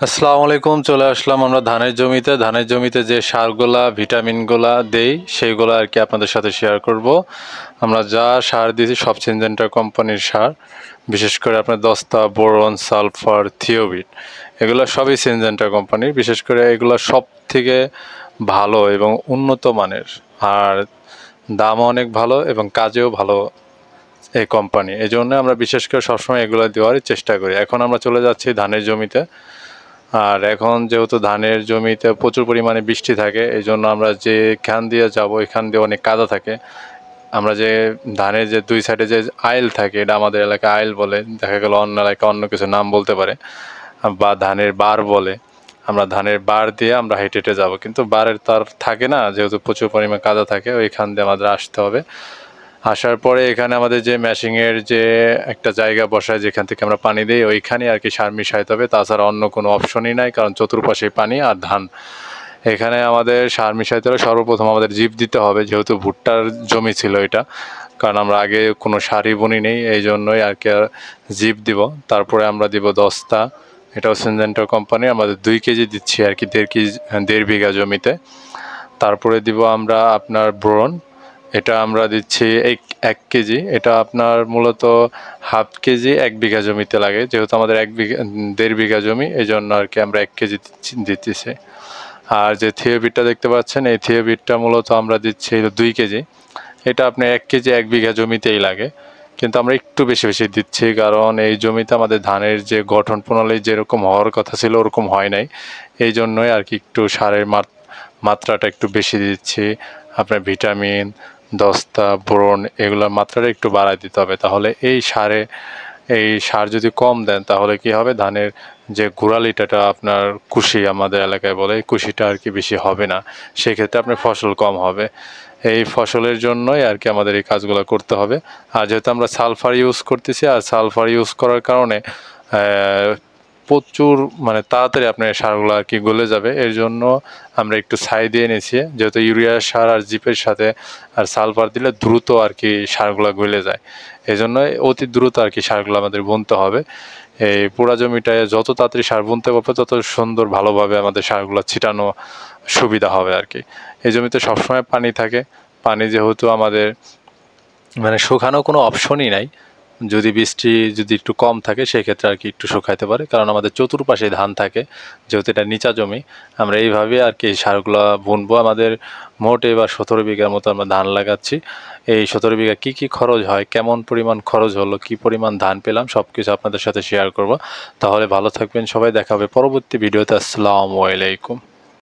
আসসালামু আলাইকুম। চলে আসলাম আমরা ধানের জমিতে যে সারগুলা ভিটামিনগুলা দেই সেইগুলো আর কি আপনাদের সাথে শেয়ার করব। আমরা যা সার দিয়েছি সব সিনজেন্টা কোম্পানির সার, বিশেষ করে আপনার দস্তা, বোরন, সালফার, থিওবিট, এগুলো সবই সিনজেন্টা কোম্পানির। বিশেষ করে এগুলো সব থেকে ভালো এবং উন্নত মানের, আর দামও অনেক ভালো এবং কাজেও ভালো এই কোম্পানি। এই জন্য আমরা বিশেষ করে সবসময় এগুলো দেওয়ারই চেষ্টা করি। এখন আমরা চলে যাচ্ছি ধানের জমিতে। আর এখন যেহেতু ধানের জমিতে প্রচুর পরিমাণে বৃষ্টি থাকে, এই জন্য আমরা যেখান দিয়ে যাব এখান দিয়ে অনেক কাদা থাকে। আমরা যে ধানের যে দুই সাইডে যে আইল থাকে, এটা আমাদের এলাকায় আইল বলে, দেখা গেল অন্য এলাকায় অন্য কিছু নাম বলতে পারে, বা ধানের বার বলে। আমরা ধানের বার দিয়ে আমরা হেঁটে হেঁটে যাবো, কিন্তু বারের তার থাকে না, যেহেতু প্রচুর পরিমাণে কাদা থাকে, ওইখান দিয়ে আমাদের আসতে হবে। আসার পরে এখানে আমাদের যে ম্যাশিংয়ের যে একটা জায়গা বসায়, যেখান থেকে আমরা পানি দিই, ওইখানে আর কি সার মিশাইতে হবে। তাছাড়া অন্য কোনো অপশনই নাই, কারণ চতুর্পাশে পানি আর ধান। এখানে আমাদের সার মিশাইতে হলে সর্বপ্রথম আমাদের জিপ দিতে হবে, যেহেতু ভুট্টার জমি ছিল এটা, কারণ আমরা আগে কোনো সারই বুনি নেই, এই জন্যই আর কি জিপ দিব। তারপরে আমরা দিব দস্তা, এটাও সিনজেন্টা কোম্পানি, আমাদের 2 কেজি দিচ্ছি আর কি 1.5 কেজি 1.5 বিঘা জমিতে। তারপরে দিব আমরা আপনার ব্রোন, এটা আমরা দিচ্ছি 1 কেজি। এটা আপনার মূলত 1/2 কেজি 1 বিঘা জমিতে লাগে, যেহেতু আমাদের 1.5 বিঘা জমি, এই জন্য আর কি আমরা 1 কেজি দিতেছি। আর যে থিওবিটটা দেখতে পাচ্ছেন, এই থিওবিটটা মূলত আমরা দিচ্ছি 2 কেজি। এটা আপনি 1 কেজি 1 বিঘা জমিতেই লাগে, কিন্তু আমরা একটু বেশি বেশি দিচ্ছি, কারণ এই জমিতে আমাদের ধানের যে গঠন প্রণালী যেরকম হওয়ার কথা ছিল ওরকম হয় নাই। এই জন্যই আর কি একটু সারের মাত্রাটা একটু বেশি দিচ্ছি। আপনার ভিটামিন, দস্তা, বোরন, এগুলোর মাত্রাটা একটু বাড়ায় দিতে হবে। তাহলে এই সার যদি কম দেন, তাহলে কি হবে, ধানের যে গোড়ালিটা আপনার কুশি আমাদের এলাকায় বলে, এই কুশিটা আর কি বেশি হবে না, সেক্ষেত্রে আপনার ফসল কম হবে। এই ফসলের জন্যই আর কি আমাদের এই কাজগুলো করতে হবে। আর যেহেতু আমরা সালফার ইউজ করতেছি, আর সালফার ইউজ করার কারণে প্রচুর মানে তাড়াতাড়ি আপনার সারগুলো আর কি গলে যাবে, এর জন্য আমরা একটু ছাই দিয়ে নিয়েছি। যেহেতু ইউরিয়া সার আর জিপের সাথে আর সালফার দিলে দ্রুত আর কি সারগুলো গলে যায়, এই জন্য অতি দ্রুত আর কি সারগুলো আমাদের বুনতে হবে। এই পুরা জমিটায় যত তাড়াতাড়ি সার বুনতে পারবে, তত সুন্দর ভালোভাবে আমাদের সারগুলো ছিটানো সুবিধা হবে আর কি। এই জমিতে সবসময় পানি থাকে। পানি যেহেতু আমাদের মানে শুকানো কোনো অপশনই নাই, যদি বৃষ্টি যদি একটু কম থাকে সেক্ষেত্রে আর কি একটু শুকাইতে পারে, কারণ আমাদের চতুর্পাশে ধান থাকে, যেহেতু এটা নিচা জমি। আমরা এইভাবে আর কি সারগুলো বুনবো। আমাদের মোট এবার 17 বিঘার মতো আমরা ধান লাগাচ্ছি। এই 17 বিঘা কী কী খরচ হয়, কেমন পরিমাণ খরচ হলো, কী পরিমাণ ধান পেলাম, সব কিছু আপনাদের সাথে শেয়ার করব। তাহলে ভালো থাকবেন সবাই, দেখা হবে পরবর্তী ভিডিওতে। আসসালামু আলাইকুম।